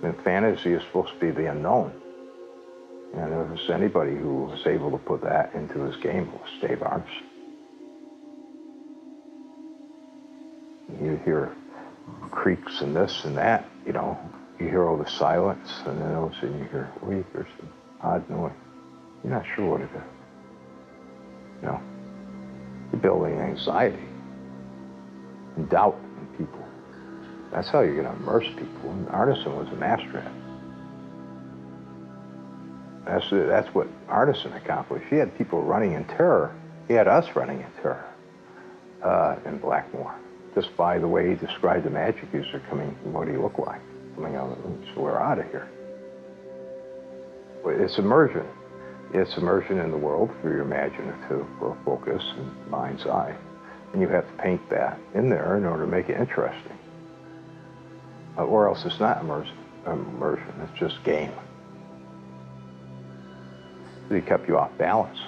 And fantasy is supposed to be the unknown. And if there's anybody who was able to put that into his game, it was Dave Arneson. You hear creaks and this and that, you know. You hear all the silence, and then all of a sudden you hear, wait, there's some odd noise. You're not sure what it is. You know, you're building anxiety and doubt in people. That's how you're going to immerse people. And Arneson was a master at it. That's what Arneson accomplished. He had people running in terror. He had us running in terror in Blackmoor, just by the way he described the magic user coming, what he looked like, coming out of the room. So we're out of here. But it's immersion. It's immersion in the world through your imaginative focus and mind's eye. And you have to paint that in there in order to make it interesting. Or else it's not immersion, it's just game. He kept you off balance.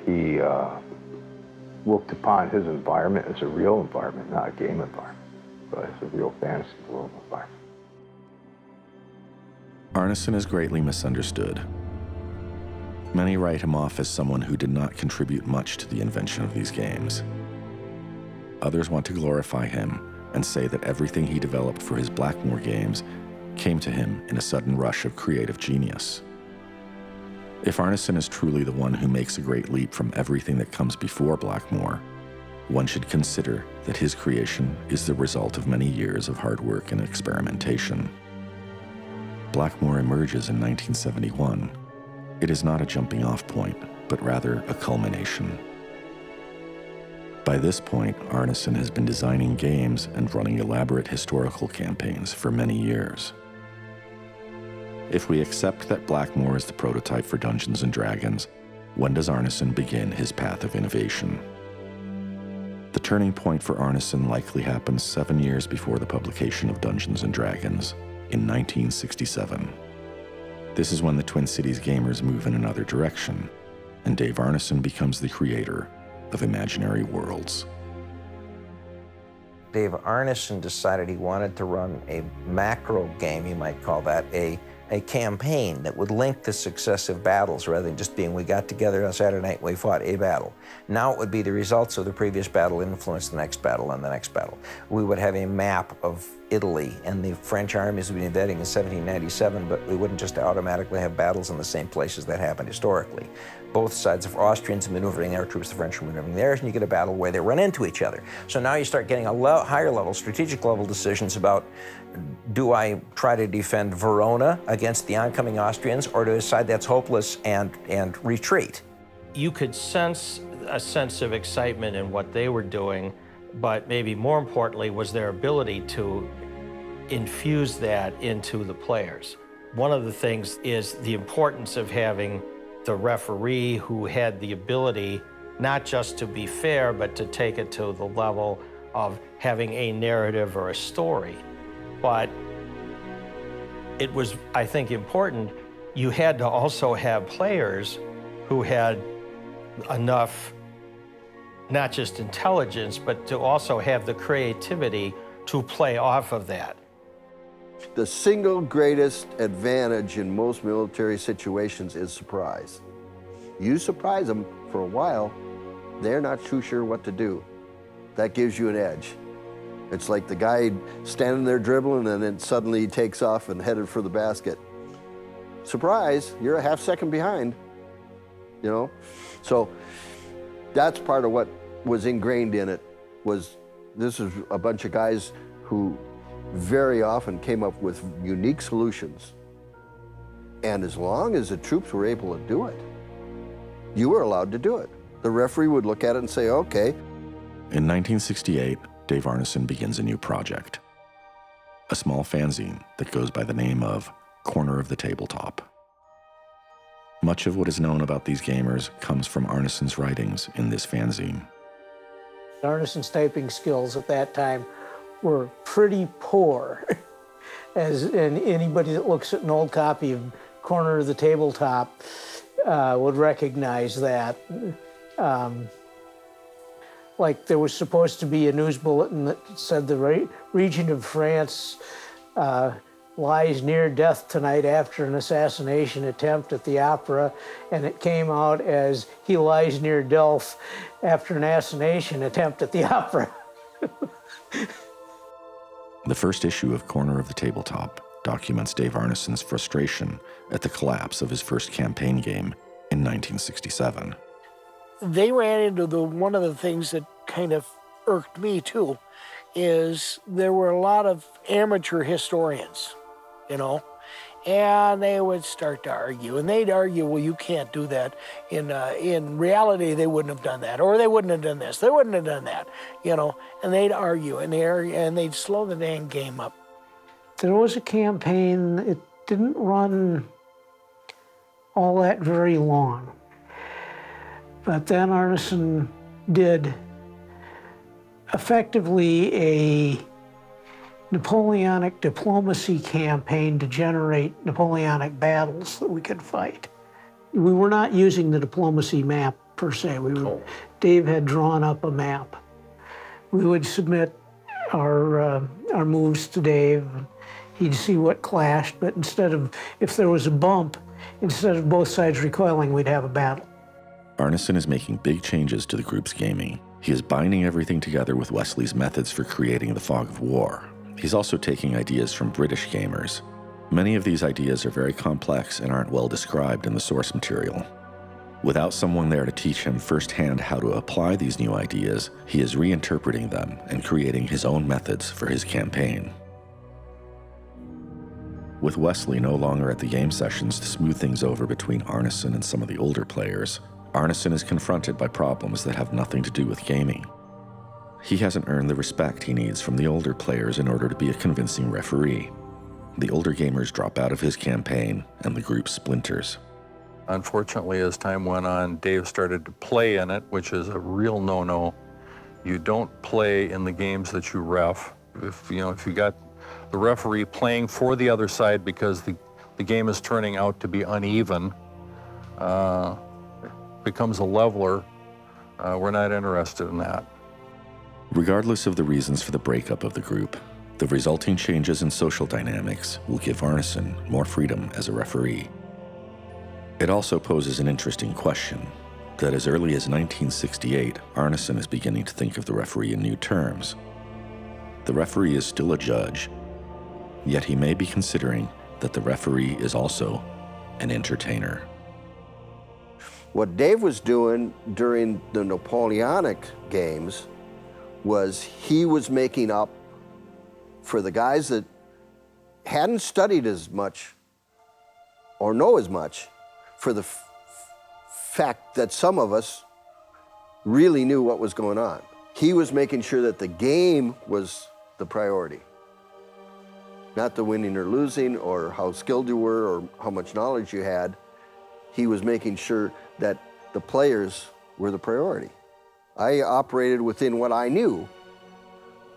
He looked upon his environment as a real environment, not a game environment, but as a real fantasy world environment. Arneson is greatly misunderstood. Many write him off as someone who did not contribute much to the invention of these games. Others want to glorify him and say that everything he developed for his Blackmoor games came to him in a sudden rush of creative genius. If Arneson is truly the one who makes a great leap from everything that comes before Blackmoor, one should consider that his creation is the result of many years of hard work and experimentation. Blackmoor emerges in 1971. It is not a jumping-off point, but rather a culmination. By this point, Arneson has been designing games and running elaborate historical campaigns for many years. If we accept that Blackmoor is the prototype for Dungeons & Dragons, when does Arneson begin his path of innovation? The turning point for Arneson likely happens 7 years before the publication of Dungeons & Dragons, in 1967. This is when the Twin Cities gamers move in another direction, and Dave Arneson becomes the creator of Imaginary Worlds. Dave Arneson decided he wanted to run a macro game, you might call that, a campaign that would link the successive battles rather than just being, we got together on Saturday night, we fought a battle. Now it would be the results of the previous battle influence the next battle and the next battle. We would have a map of Italy, and the French armies would be invading in 1797, but we wouldn't just automatically have battles in the same places that happened historically. Both sides of Austrians maneuvering their troops, the French were maneuvering theirs, and you get a battle where they run into each other. So now you start getting a higher level, strategic level decisions about, do I try to defend Verona against the oncoming Austrians, or do I decide that's hopeless and retreat? You could sense a sense of excitement in what they were doing, but maybe more importantly was their ability to infuse that into the players. One of the things is the importance of having the referee who had the ability not just to be fair, but to take it to the level of having a narrative or a story. But it was, I think, important. You had to also have players who had enough, not just intelligence, but to also have the creativity to play off of that. The single greatest advantage in most military situations is surprise. You surprise them for a while, they're not too sure what to do. That gives you an edge. It's like the guy standing there dribbling and then suddenly he takes off and headed for the basket. Surprise, you're a half second behind, you know? So that's part of what was ingrained in it, was this is a bunch of guys who very often came up with unique solutions. And as long as the troops were able to do it, you were allowed to do it. The referee would look at it and say, okay. In 1968, Dave Arneson begins a new project, a small fanzine that goes by the name of Corner of the Tabletop. Much of what is known about these gamers comes from Arneson's writings in this fanzine. Arneson's typing skills at that time were pretty poor. And anybody that looks at an old copy of Corner of the Tabletop would recognize that. Like there was supposed to be a news bulletin that said the region of France lies near death tonight after an assassination attempt at the opera, and it came out as he lies near death after an assassination attempt at the opera. The first issue of Corner of the Tabletop documents Dave Arneson's frustration at the collapse of his first campaign game in 1967. They ran into one of the things that kind of irked me too, is there were a lot of amateur historians, you know, and they would start to argue, and they'd argue, well, you can't do that. In reality, they wouldn't have done that, or they wouldn't have done this, they wouldn't have done that, you know, and they'd argue, and they'd slow the dang game up. There was a campaign, it didn't run all that very long, but then Arneson did effectively a Napoleonic diplomacy campaign to generate Napoleonic battles that we could fight. We were not using the diplomacy map per se. Dave had drawn up a map. We would submit our moves to Dave. He'd see what clashed, but if there was a bump, instead of both sides recoiling, we'd have a battle. Arneson is making big changes to the group's gaming. He is binding everything together with Wesley's methods for creating the fog of war. He's also taking ideas from British gamers. Many of these ideas are very complex and aren't well described in the source material. Without someone there to teach him firsthand how to apply these new ideas, he is reinterpreting them and creating his own methods for his campaign. With Wesley no longer at the game sessions to smooth things over between Arneson and some of the older players, Arneson is confronted by problems that have nothing to do with gaming. He hasn't earned the respect he needs from the older players in order to be a convincing referee. The older gamers drop out of his campaign, and the group splinters. Unfortunately, as time went on, Dave started to play in it, which is a real no-no. You don't play in the games that you ref. If you got the referee playing for the other side because the game is turning out to be uneven, becomes a leveler, we're not interested in that. Regardless of the reasons for the breakup of the group, the resulting changes in social dynamics will give Arneson more freedom as a referee. It also poses an interesting question, that as early as 1968, Arneson is beginning to think of the referee in new terms. The referee is still a judge, yet he may be considering that the referee is also an entertainer. What Dave was doing during the Napoleonic games was he was making up for the guys that hadn't studied as much or know as much, for the fact that some of us really knew what was going on. He was making sure that the game was the priority, not the winning or losing or how skilled you were or how much knowledge you had. He was making sure that the players were the priority. I operated within what I knew,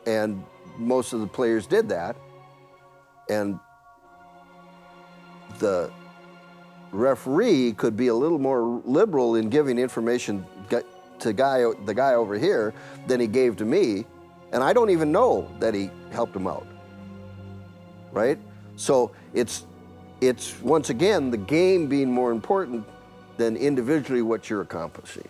and most of the players did that, and the referee could be a little more liberal in giving information to the guy over here than he gave to me, and I don't even know that he helped him out, right? So it's once again the game being more important than individually what you're accomplishing.